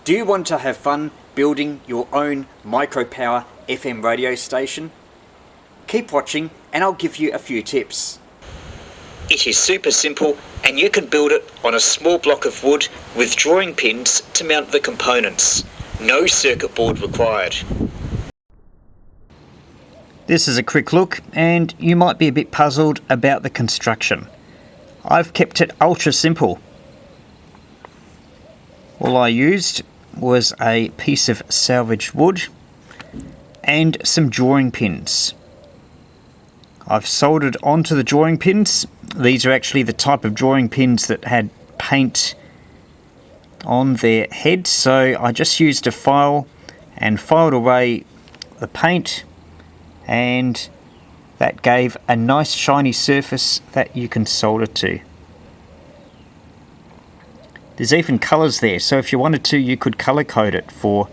Do you want to have fun building your own Micropower FM radio station? Keep watching and I'll give you a few tips. It is super simple and you can build it on a small block of wood with drawing pins to mount the components. No circuit board required. This is a quick look and you might be a bit puzzled about the construction. I've kept it ultra simple. All I used was a piece of salvaged wood and some drawing pins. I've soldered onto the drawing pins. These are actually the type of drawing pins that had paint on their head, so I just used a file and filed away the paint, and that gave a nice shiny surface that you can solder to. There's even colours there, so if you wanted to you could colour code it for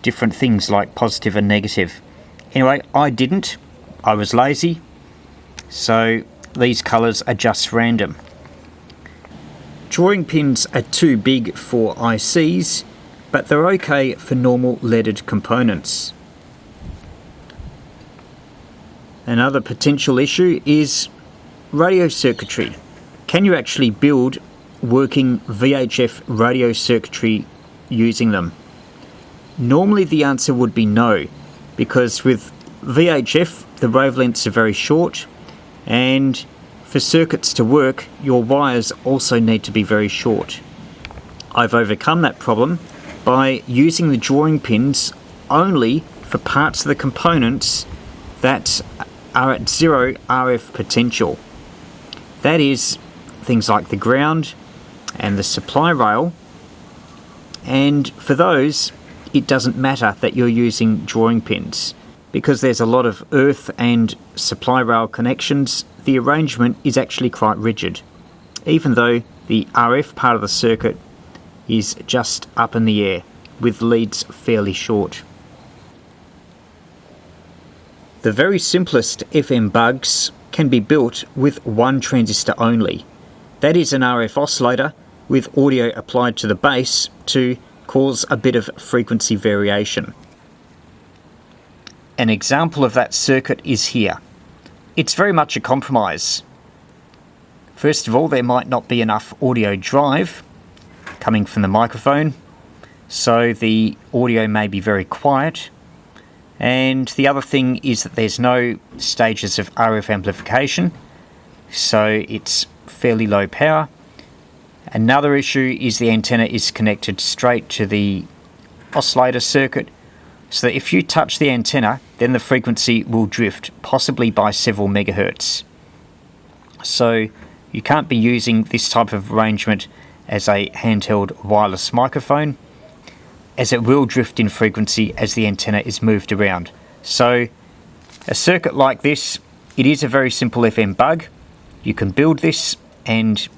different things like positive and negative. Anyway, I didn't. I was lazy, so these colours are just random. Drawing pins are too big for ICs, but they're okay for normal leaded components. Another potential issue is radio circuitry. Can you actually build working VHF radio circuitry using them? Normally the answer would be no, because with VHF the wavelengths are very short, and for circuits to work your wires also need to be very short. I've overcome that problem by using the drawing pins only for parts of the components that are at 0 RF potential. That is things like the ground and the supply rail, and for those it doesn't matter that you're using drawing pins. Because there's a lot of earth and supply rail connections, the arrangement is actually quite rigid, even though the RF part of the circuit is just up in the air, with leads fairly short. The very simplest FM bugs can be built with one transistor only. That is an RF oscillator with audio applied to the base to cause a bit of frequency variation. An example of that circuit is here. It's very much a compromise. First of all, there might not be enough audio drive coming from the microphone, so the audio may be very quiet. And the other thing is that there's no stages of RF amplification, so it's fairly low power. Another issue is the antenna is connected straight to the oscillator circuit, so that if you touch the antenna, then the frequency will drift, possibly by several megahertz. So you can't be using this type of arrangement as a handheld wireless microphone, as it will drift in frequency as the antenna is moved around. So a circuit like this, it is a very simple FM bug. You can build this and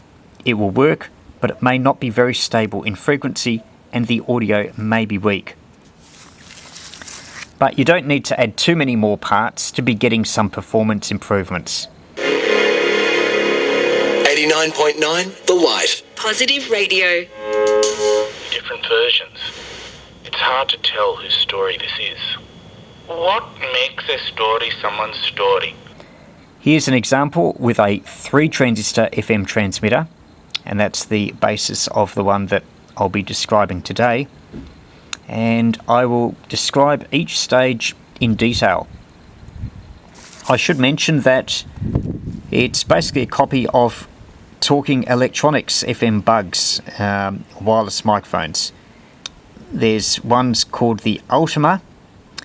it will work, but it may not be very stable in frequency and the audio may be weak. But you don't need to add too many more parts to be getting some performance improvements. 89.9 The Light. Positive radio. Different versions. It's hard to tell whose story this is. What makes a story someone's story? Here's an example with a 3-transistor FM transmitter, and that's the basis of the one that I'll be describing today. And I will describe each stage in detail. I should mention that it's basically a copy of Talking Electronics FM Bugs wireless microphones. There's ones called the Ultima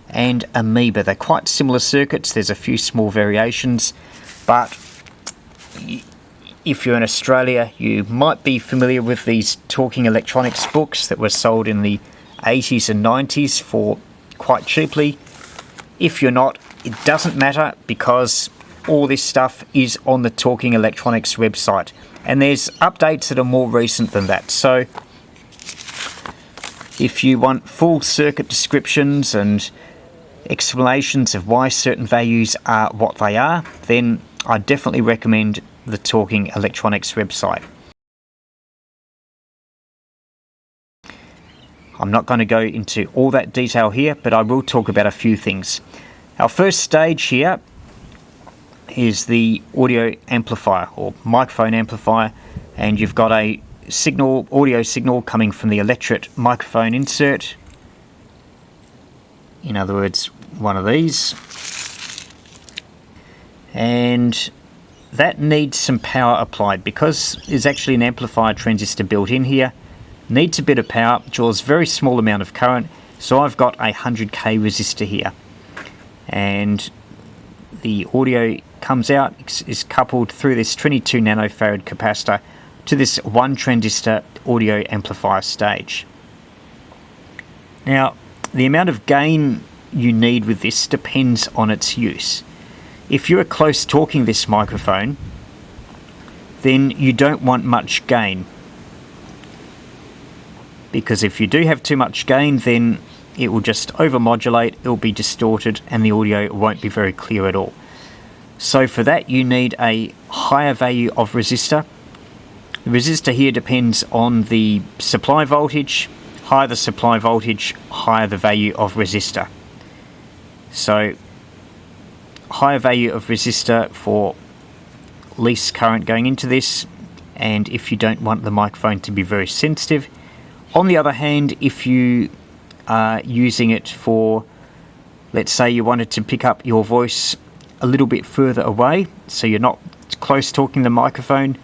and Amoeba. They're quite similar circuits. There's a few small variations, but if you're in Australia, you might be familiar with these Talking Electronics books that were sold in the 80s and 90s for quite cheaply. If you're not, it doesn't matter, because all this stuff is on the Talking Electronics website, and there's updates that are more recent than that. So if you want full circuit descriptions and explanations of why certain values are what they are, then I definitely recommend the Talking Electronics website. I'm not going to go into all that detail here, but I will talk about a few things. Our first stage here is the audio amplifier or microphone amplifier, and you've got a audio signal coming from the electret microphone insert. In other words, one of these. And that needs some power applied because there's actually an amplifier transistor built in here. Needs a bit of power, draws a very small amount of current, so I've got a 100k resistor here. And the audio comes out, is coupled through this 22 nanofarad capacitor to this one transistor audio amplifier stage. Now, the amount of gain you need with this depends on its use. If you are close talking this microphone, then you don't want much gain. Because if you do have too much gain, then it will just overmodulate, it will be distorted, and the audio won't be very clear at all. So for that, you need a higher value of resistor. The resistor here depends on the supply voltage. Higher the supply voltage, higher the value of resistor. So higher value of resistor for least current going into this, and if you don't want the microphone to be very sensitive. On the other hand, if you are using it for, let's say you wanted to pick up your voice a little bit further away, so you're not close talking the microphone,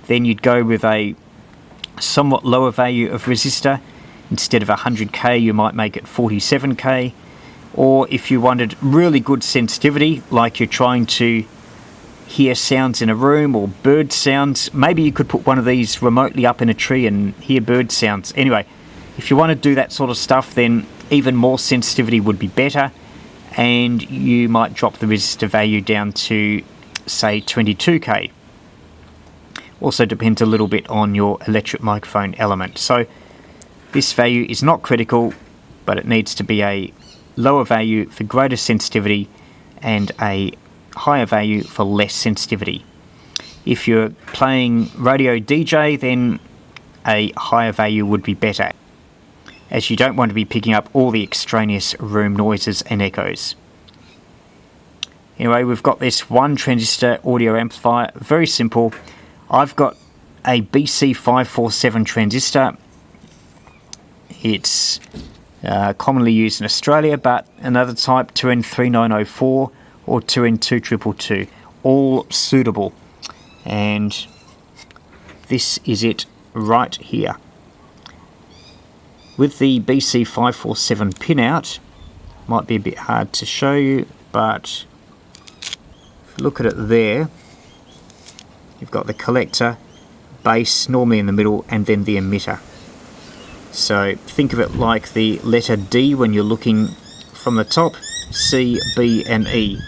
then you'd go with a somewhat lower value of resistor. Instead of 100k, you might make it 47k. Or if you wanted really good sensitivity, like you're trying to hear sounds in a room or bird sounds, maybe you could put one of these remotely up in a tree and hear bird sounds. Anyway, if you want to do that sort of stuff, then even more sensitivity would be better, and you might drop the resistor value down to, say, 22k. Also depends a little bit on your electret microphone element. So this value is not critical, but it needs to be a lower value for greater sensitivity and a higher value for less sensitivity. If you're playing radio DJ, then a higher value would be better, as you don't want to be picking up all the extraneous room noises and echoes. Anyway, we've got this one transistor audio amplifier, very simple. I've got a BC547 transistor. It's commonly used in Australia, but another type, 2N3904 or 2N2222, all suitable. And this is it right here. With the BC547 pinout, might be a bit hard to show you, but if you look at it there, you've got the collector, base normally in the middle, and then the emitter. So think of it like the letter D when you're looking from the top, C, B and E.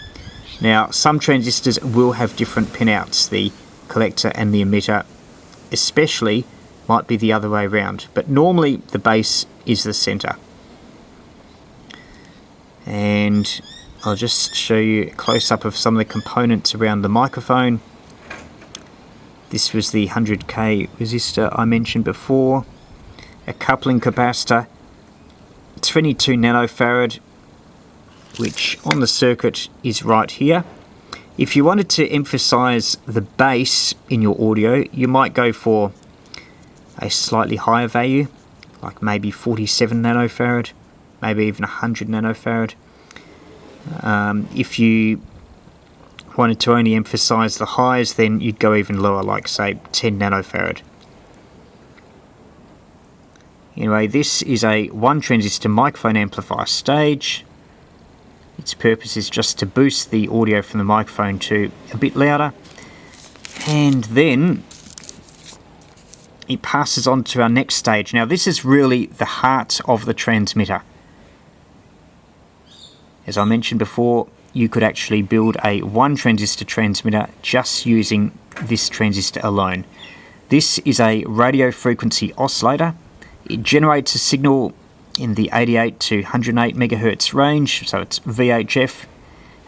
Now some transistors will have different pinouts, the collector and the emitter especially might be the other way around, but normally the base is the center. And I'll just show you a close-up of some of the components around the microphone. This was the 100k resistor I mentioned before, a coupling capacitor, 22 nanofarad, which on the circuit is right here. If you wanted to emphasize the bass in your audio, you might go for a slightly higher value, like maybe 47 nanofarad, maybe even 100 nanofarad. If you wanted to only emphasize the highs, then you'd go even lower, like say 10 nanofarad. Anyway, this is a one transistor microphone amplifier stage. Its purpose is just to boost the audio from the microphone to a bit louder, and then it passes on to our next stage. Now this is really the heart of the transmitter. As I mentioned before, you could actually build a one transistor transmitter just using this transistor alone. This is a radio frequency oscillator. It generates a signal in the 88 to 108 megahertz range, so it's VHF,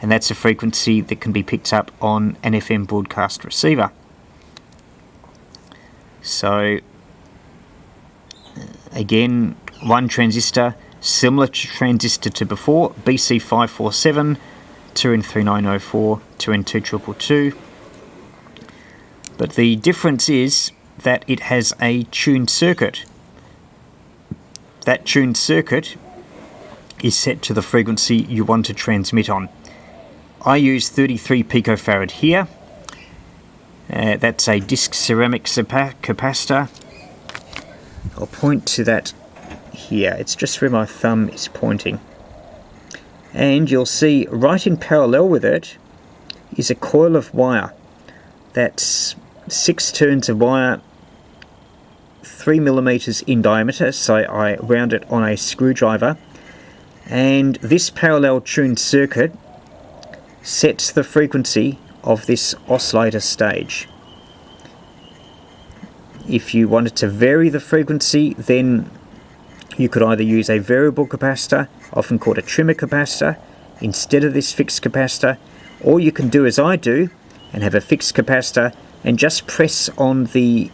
and that's a frequency that can be picked up on an FM broadcast receiver. So again, one transistor, similar to transistor to before, BC547, 2N3904, 2N2222. But the difference is that it has a tuned circuit. That tuned circuit is set to the frequency you want to transmit on. I use 33 picofarad here. That's a disc ceramic capacitor. I'll point to that here. It's just where my thumb is pointing. And you'll see right in parallel with it is a coil of wire. That's 6 turns of wire, 3mm in diameter, so I round it on a screwdriver. And this parallel tuned circuit sets the frequency of this oscillator stage. If you wanted to vary the frequency, then you could either use a variable capacitor, often called a trimmer capacitor, instead of this fixed capacitor, or you can do as I do and have a fixed capacitor and just press on the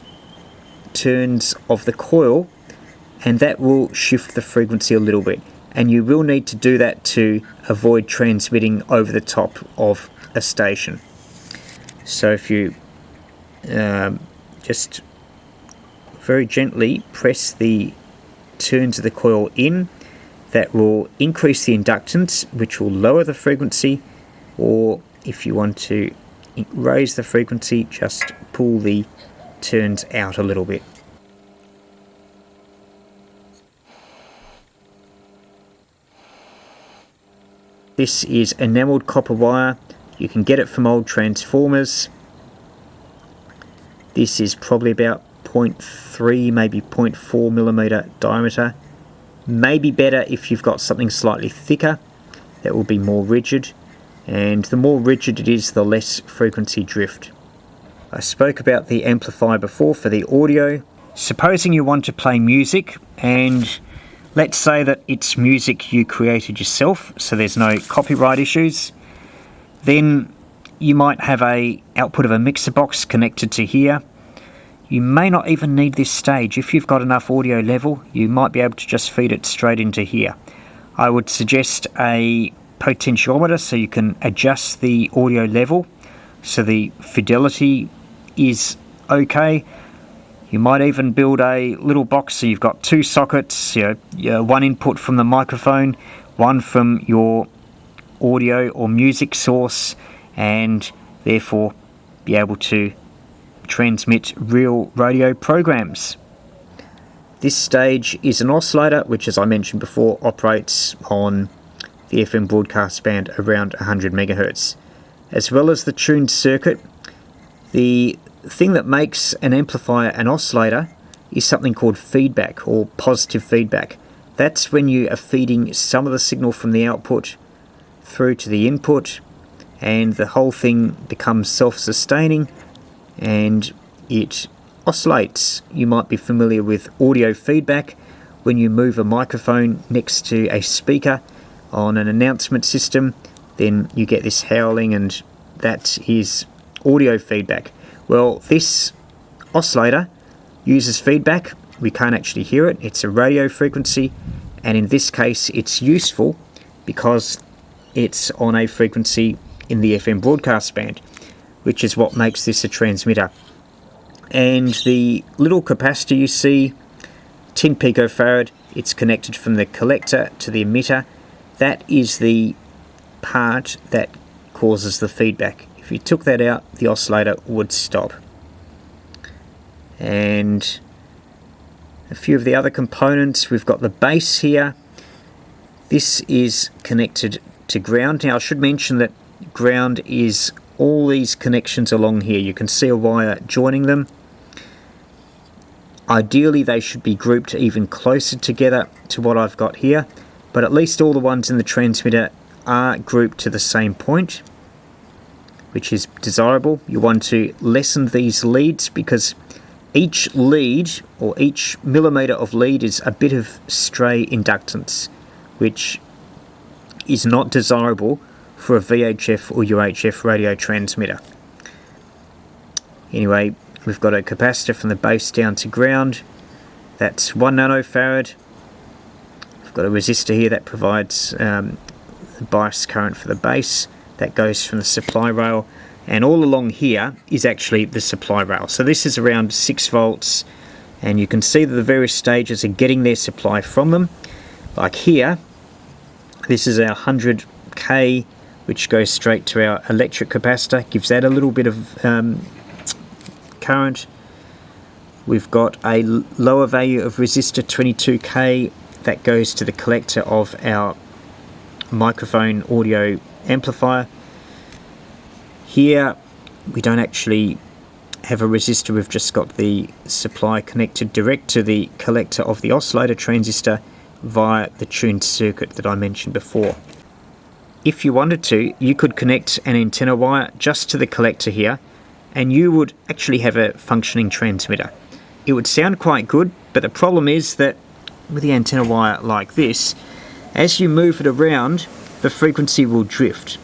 turns of the coil, and that will shift the frequency a little bit. And you will need to do that to avoid transmitting over the top of a station. So if you just very gently press the turns of the coil in, that will increase the inductance, which will lower the frequency, or if you want to raise the frequency, just pull the turns out a little bit. This is enamelled copper wire. You can get it from old transformers. This is probably about 0.3, maybe 0.4 millimeter diameter. Maybe better if you've got something slightly thicker, that will be more rigid, and the more rigid it is, the less frequency drift. I spoke about the amplifier before for the audio. Supposing you want to play music, and let's say that it's music you created yourself, so there's no copyright issues, then you might have a output of a mixer box connected to here. You may not even need this stage. If you've got enough audio level, you might be able to just feed it straight into here. I would suggest a potentiometer so you can adjust the audio level so the fidelity is okay. You might even build a little box so you've got two sockets, one input from the microphone, one from your audio or music source, and therefore be able to transmit real radio programs. This stage is an oscillator which, as I mentioned before, operates on the FM broadcast band around 100 MHz. As well as the tuned circuit, the thing that makes an amplifier an oscillator is something called feedback, or positive feedback. That's when you are feeding some of the signal from the output through to the input, and the whole thing becomes self-sustaining and it oscillates. You might be familiar with audio feedback when you move a microphone next to a speaker on an announcement system, then you get this howling, and that is audio feedback. Well, this oscillator uses feedback. We can't actually hear it. It's a radio frequency, and in this case it's useful because it's on a frequency in the FM broadcast band, which is what makes this a transmitter. And the little capacitor you see, 10 picofarad, it's connected from the collector to the emitter. That is the part that causes the feedback. If you took that out, the oscillator would stop. And a few of the other components, we've got the base here. This is connected to ground. Now I should mention that ground is all these connections along here. You can see a wire joining them. Ideally they should be grouped even closer together to what I've got here, but at least all the ones in the transmitter are grouped to the same point, which is desirable. You want to lessen these leads because each lead, or each millimeter of lead, is a bit of stray inductance, which is not desirable for a VHF or UHF radio transmitter. Anyway, we've got a capacitor from the base down to ground. That's 1 nanofarad. got a resistor here that provides bias current for the base that goes from the supply rail, and all along here is actually the supply rail. So this is around 6 volts, and you can see that the various stages are getting their supply from them. Like here, this is our 100k, which goes straight to our electric capacitor, gives that a little bit of current. We've got a lower value of resistor, 22k, that goes to the collector of our microphone audio amplifier. Here we don't actually have a resistor, we've just got the supply connected direct to the collector of the oscillator transistor via the tuned circuit that I mentioned before. If you wanted to, you could connect an antenna wire just to the collector here, and you would actually have a functioning transmitter. It would sound quite good, but the problem is that with the antenna wire like this, as you move it around, the frequency will drift.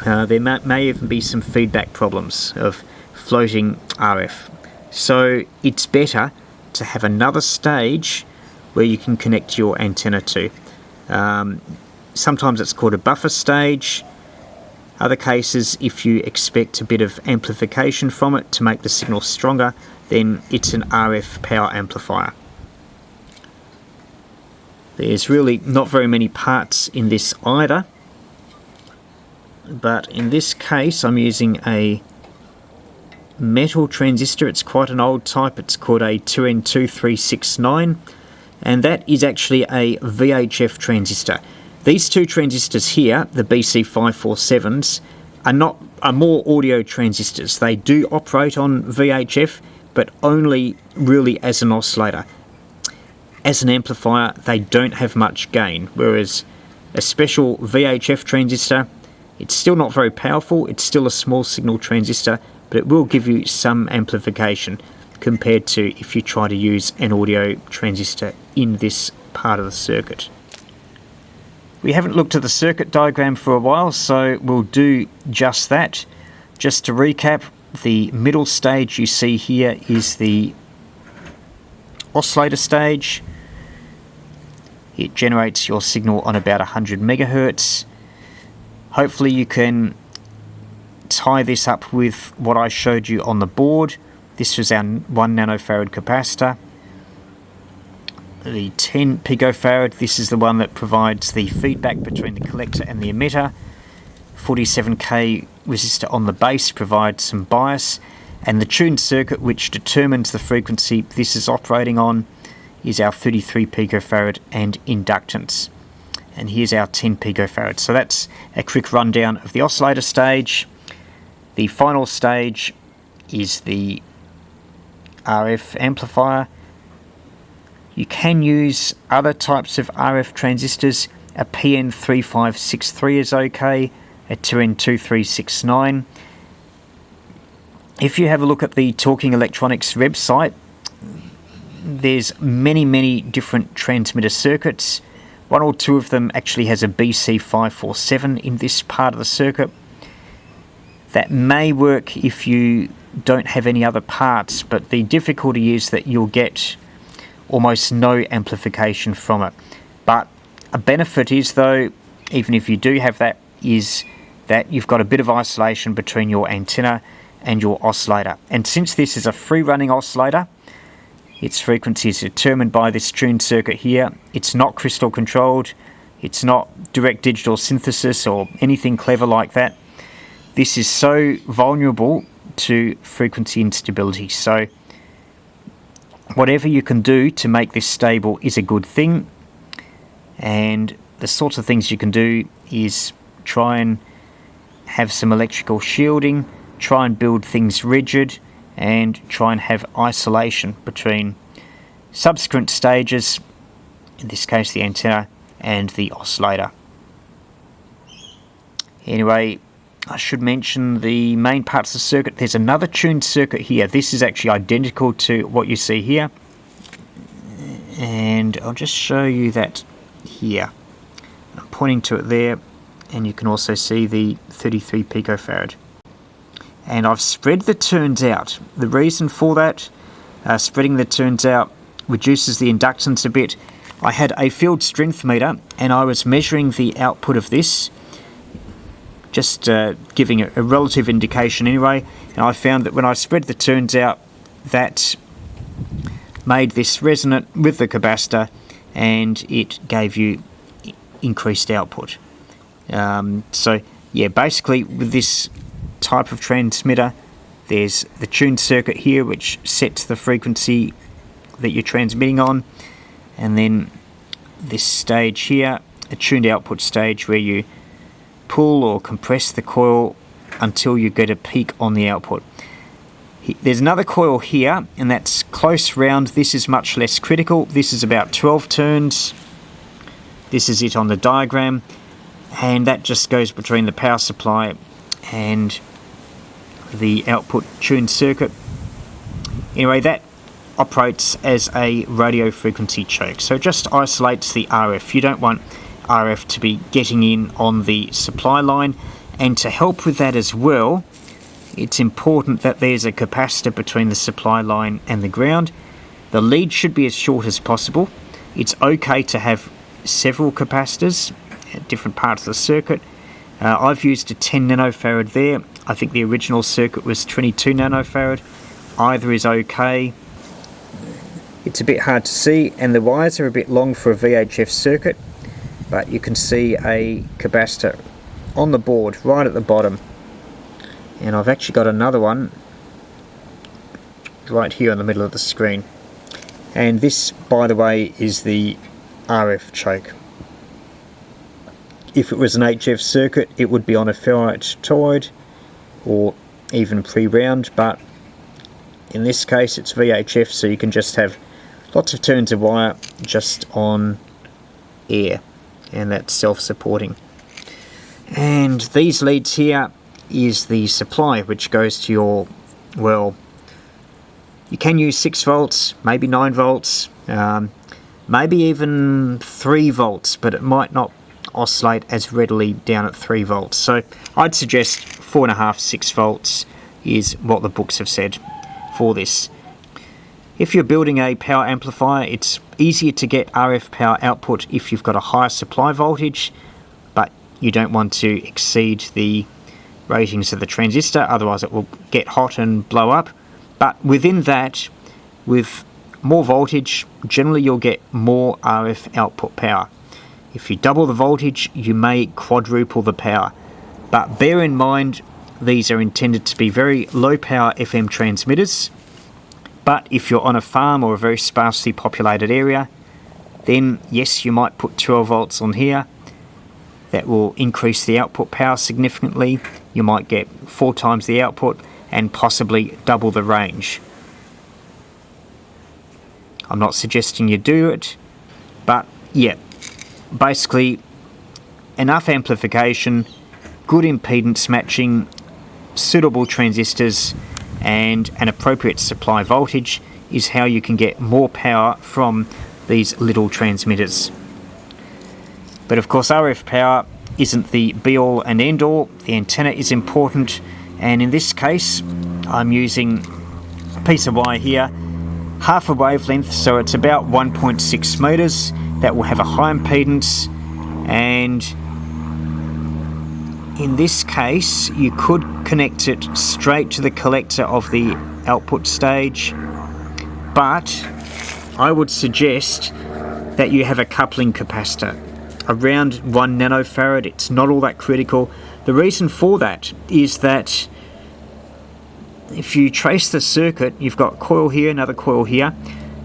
There may even be some feedback problems of floating RF. So it's better to have another stage where you can connect your antenna to. Sometimes it's called a buffer stage. Other cases, if you expect a bit of amplification from it to make the signal stronger, then it's an RF power amplifier. There's really not very many parts in this either, but in this case I'm using a metal transistor. It's quite an old type, it's called a 2N2369, and that is actually a VHF transistor. These two transistors here, the BC547s, are more audio transistors. They do operate on VHF, but only really as an oscillator. As an amplifier, they don't have much gain, whereas a special VHF transistor, it's still not very powerful, it's still a small signal transistor, but it will give you some amplification compared to if you try to use an audio transistor in this part of the circuit. We haven't looked at the circuit diagram for a while, so we'll do just that. Just to recap, the middle stage you see here is the oscillator stage. It generates your signal on about 100 megahertz. Hopefully you can tie this up with what I showed you on the board. This was our 1 nanofarad capacitor. The 10 picofarad, this is the one that provides the feedback between the collector and the emitter. 47k resistor on the base provides some bias, and the tuned circuit which determines the frequency this is operating on is our 33 picofarad and inductance. And here's our 10 picofarad. So that's a quick rundown of the oscillator stage. The final stage is the RF amplifier. You can use other types of RF transistors. A PN3563 is okay, a 2N2369. If you have a look at the Talking Electronics website, there's many different transmitter circuits. One or two of them actually has a BC547 in this part of the circuit. That may work if you don't have any other parts, but the difficulty is that you'll get almost no amplification from it. But a benefit is, though, even if you do have that, is that you've got a bit of isolation between your antenna and your oscillator. And since this is a free running oscillator, its frequency is determined by this tuned circuit here. It's not crystal controlled, it's not direct digital synthesis or anything clever like that. This is so vulnerable to frequency instability. So whatever you can do to make this stable is a good thing, and the sorts of things you can do is try and have some electrical shielding, try and build things rigid, and try and have isolation between subsequent stages, in this case the antenna and the oscillator. Anyway, I should mention the main parts of the circuit. There's another tuned circuit here. This is actually identical to what you see here, and I'll just show you that here. I'm pointing to it there, and you can also see the 33 picofarad. And I've spread the turns out. The reason for that, spreading the turns out reduces the inductance a bit. I had a field strength meter and I was measuring the output of this, just giving a relative indication anyway, and I found that when I spread the turns out, that made this resonant with the capacitor and it gave you increased output. So yeah, basically with this type of transmitter, there's the tuned circuit here which sets the frequency that you're transmitting on, and then this stage here, a tuned output stage where you pull or compress the coil until you get a peak on the output. There's another coil here, and that's close round. This is much less critical. This is about 12 turns. This is it on the diagram, and that just goes between the power supply and the output tuned circuit. Anyway, that operates as a radio frequency choke, so it just isolates the RF. You don't want RF to be getting in on the supply line, and to help with that as well, it's important that there's a capacitor between the supply line and the ground. The lead should be as short as possible. It's okay to have several capacitors at different parts of the circuit. I've used a 10 nanofarad there. I think the original circuit was 22 nanofarad. Either is okay. It's a bit hard to see, and the wires are a bit long for a VHF circuit, but you can see a capacitor on the board right at the bottom. And I've actually got another one right here in the middle of the screen. And this, by the way, is the RF choke. If it was an HF circuit, it would be on a ferrite toroid or even pre-round, but in this case it's VHF, so you can just have lots of turns of wire just on air, and that's self-supporting. And these leads here is the supply which goes to your, well, you can use 6 volts, maybe 9 volts, maybe even 3 volts, but it might not oscillate as readily down at 3 volts. So I'd suggest 4.5, 6 volts is what the books have said for this. If you're building a power amplifier, it's easier to get RF power output if you've got a higher supply voltage, but you don't want to exceed the ratings of the transistor, otherwise it will get hot and blow up. But within that, with more voltage, generally you'll get more RF output power. If you double the voltage, you may quadruple the power. But bear in mind, these are intended to be very low power FM transmitters. But if you're on a farm or a very sparsely populated area, then yes, you might put 12 volts on here. That will increase the output power significantly. You might get 4 times the output and possibly double the range. I'm not suggesting you do it, but yeah, basically enough amplification, good impedance matching, suitable transistors, and an appropriate supply voltage is how you can get more power from these little transmitters. But of course, RF power isn't the be-all and end-all. The antenna is important, and in this case I'm using a piece of wire here, half a wavelength, so it's about 1.6 meters, that will have a high impedance, and in this case you could connect it straight to the collector of the output stage, but I would suggest that you have a coupling capacitor around 1 nanofarad. It's not all that critical. The reason for that is that if you trace the circuit, you've got coil here, another coil here.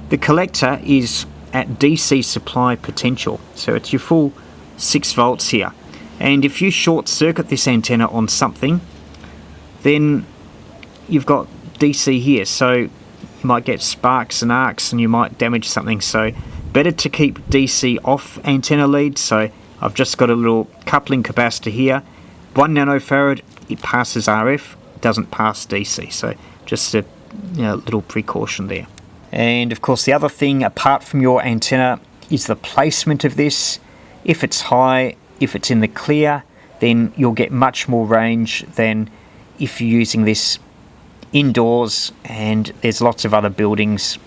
The collector is at DC supply potential, so it's your full 6 volts here. And if you short circuit this antenna on something, then you've got DC here, so you might get sparks and arcs and you might damage something. So better to keep DC off antenna leads. So I've just got a little coupling capacitor here, 1 nanofarad, it passes RF, doesn't pass DC, so just a little precaution there. And of course the other thing apart from your antenna is the placement of this. If it's high, if it's in the clear, then you'll get much more range than if you're using this indoors and there's lots of other buildings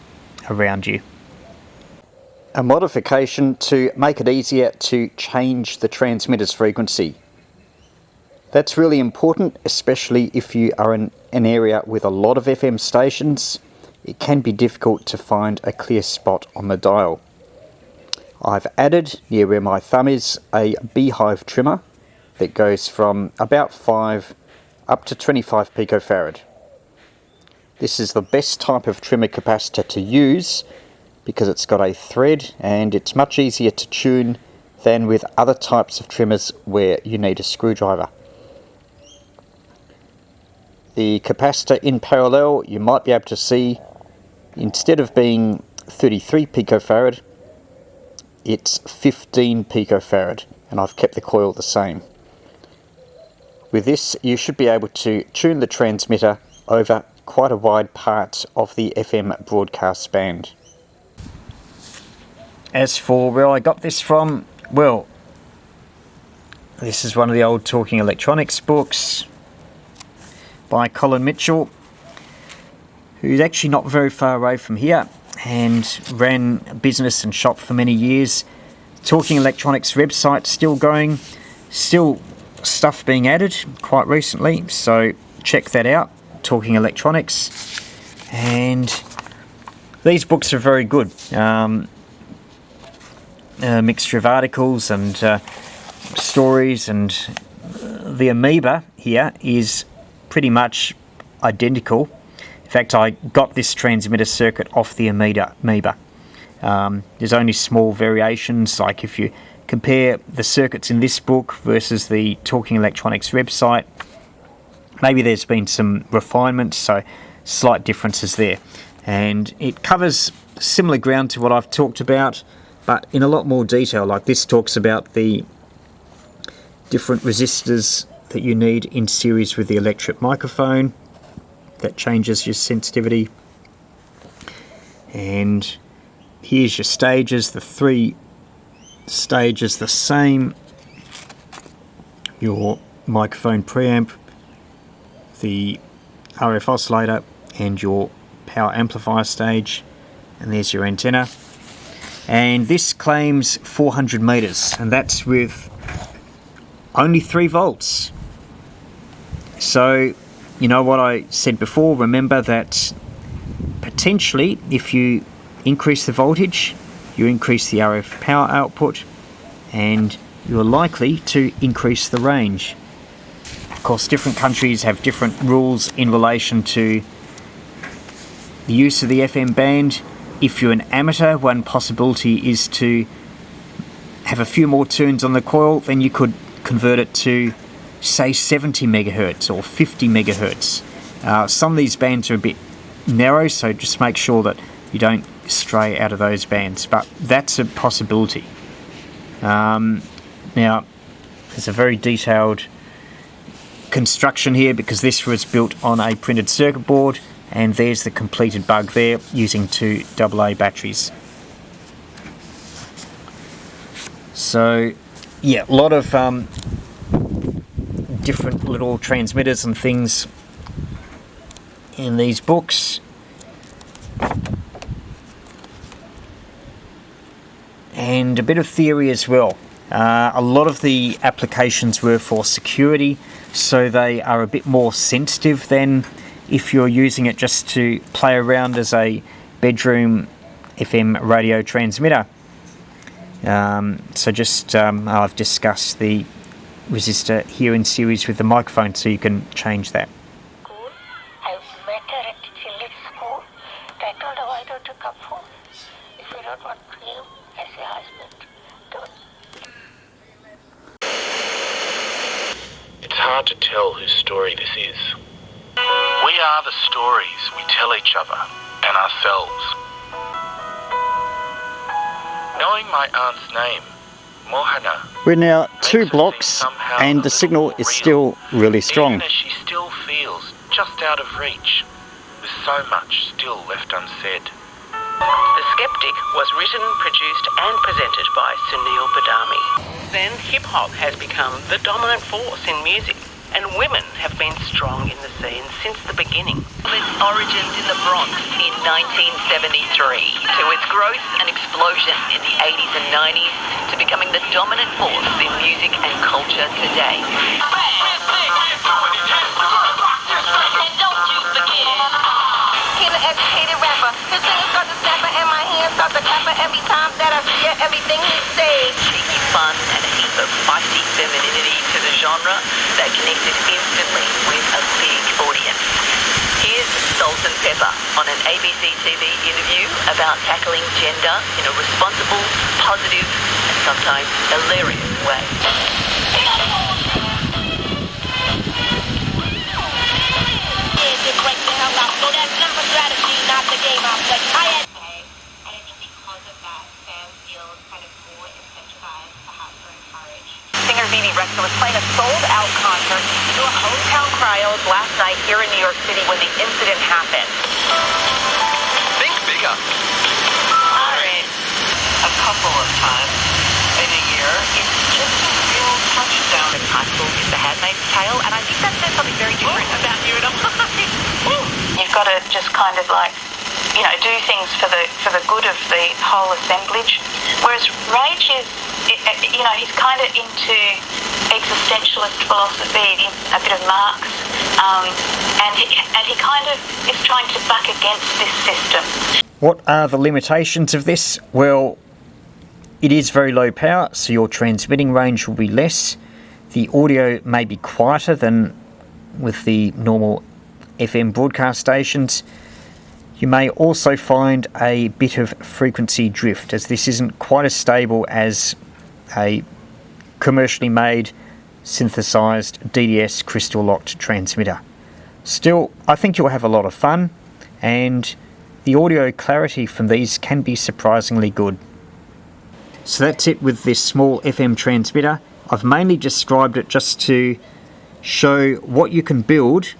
around you. a modification to make it easier to change the transmitter's frequency. That's really important, especially if you are in an area with a lot of FM stations. It can be difficult to find a clear spot on the dial. I've added, near where my thumb is, a beehive trimmer that goes from about 5 up to 25 picofarad. This is the best type of trimmer capacitor to use because it's got a thread and it's much easier to tune than with other types of trimmers where you need a screwdriver. The capacitor in parallel, you might be able to see, instead of being 33 picofarad, it's 15 picofarad, and I've kept the coil the same. With this, you should be able to tune the transmitter over quite a wide part of the FM broadcast band. As for where I got this from, well, this is one of the old Talking Electronics books by Colin Mitchell, who's actually not very far away from here and ran a business and shop for many years. Talking Electronics website still going, still stuff being added quite recently, so check that out, Talking Electronics. And these books are very good. A mixture of articles and stories, and the Amoeba here is pretty much identical. In fact, I got this transmitter circuit off the Amoeba. There's only small variations, like if you compare the circuits in this book versus the Talking Electronics website, maybe there's been some refinements, so slight differences there. And it covers similar ground to what I've talked about, but in a lot more detail. Like this talks about the different resistors that you need in series with the electric microphone. That changes your sensitivity. And here's your stages, the 3 stages the same. Your microphone preamp, the RF oscillator, and your power amplifier stage. And there's your antenna. And this claims 400 meters, and that's with only 3 volts. So, you know what I said before, remember that potentially if you increase the voltage, you increase the RF power output, and you're likely to increase the range. Of course, different countries have different rules in relation to the use of the FM band. If you're an amateur, one possibility is to have a few more turns on the coil, then you could convert it to, say, 70 megahertz or 50 megahertz. Some of these bands are a bit narrow, so just make sure that you don't stray out of those bands, but that's a possibility. Now, there's a very detailed construction here because this was built on a printed circuit board, and there's the completed bug there using 2 AA batteries. So, yeah, a lot of different little transmitters and things in these books. And a bit of theory as well. A lot of the applications were for security, so they are a bit more sensitive than if you're using it just to play around as a bedroom FM radio transmitter. I've discussed the resistor here in series with the microphone, so you can change that. I met her at children's school. I told her, why don't you come home? If you don't want to live as a husband, don't. It's hard to tell whose story this is. We are the stories we tell each other and ourselves. Knowing my aunt's name, Mohana, We're now 2 blocks and the signal is still really strong. even as she still feels just out of reach, with so much still left unsaid. The Skeptic was written, produced and presented by Sunil Badami. Then hip-hop has become the dominant force in music. and women have been strong in the scene since the beginning. Its origins in the Bronx in 1973, to its growth and explosion in the 80s and 90s, to becoming the dominant force in music and culture today. Educated rapper, his fingers start to snapper and my hands start to clapper every time that I hear everything he says. Cheeky fun and a heap of feisty femininity to the genre that connected instantly with a big audience. Here's Salt and Pepper on an ABC TV interview about tackling gender in a responsible, positive and sometimes hilarious way. Break the hell out. So that's not my strategy, not the game I play. And I think because of that, fans feel kind of more incentivized, perhaps, or encouraged. Singer Vivi Rexha was playing a sold-out concert to a hometown crowd last night here in New York City when the incident happened. Think bigger. Alright. A couple of times in a year, it's just a real touchdown. Impossible is The Handmaid's Tale, and I think that says something very different about you and I. You've got to just kind of like, you know, do things for the good of the whole assemblage. Whereas Rage is, you know, he's kind of into existentialist philosophy, a bit of Marx, and he kind of is trying to buck against this system. What are the limitations of this? Well, it is very low power, so your transmitting range will be less. The audio may be quieter than with the normal FM broadcast stations. You may also find a bit of frequency drift, as this isn't quite as stable as a commercially made synthesized DDS crystal locked transmitter. Still, I think you'll have a lot of fun, and the audio clarity from these can be surprisingly good. So that's it with this small FM transmitter. I've mainly described it just to show what you can build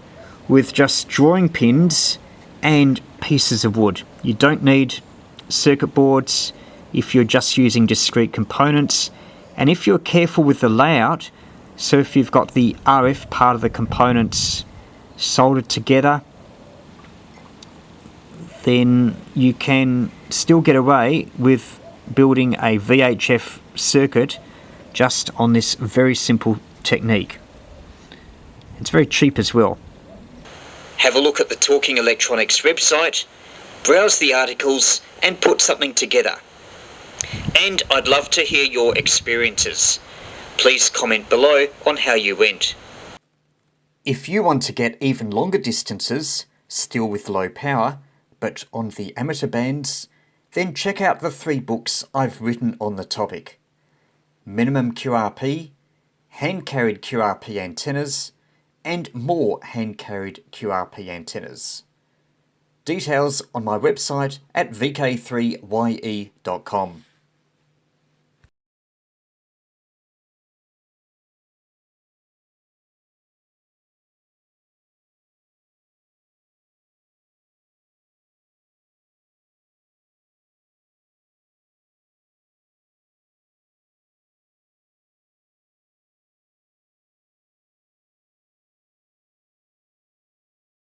with just drawing pins and pieces of wood. You don't need circuit boards if you're just using discrete components, and if you're careful with the layout, so if you've got the RF part of the components soldered together, then you can still get away with building a VHF circuit just on this very simple technique. It's very cheap as well. Have a look at the Talking Electronics website, browse the articles and put something together. And I'd love to hear your experiences. Please comment below on how you went. If you want to get even longer distances, still with low power, but on the amateur bands, then check out the 3 books I've written on the topic: Minimum QRP, Hand-Carried QRP Antennas, and More Hand-Carried QRP Antennas. Details on my website at VK3YE.com.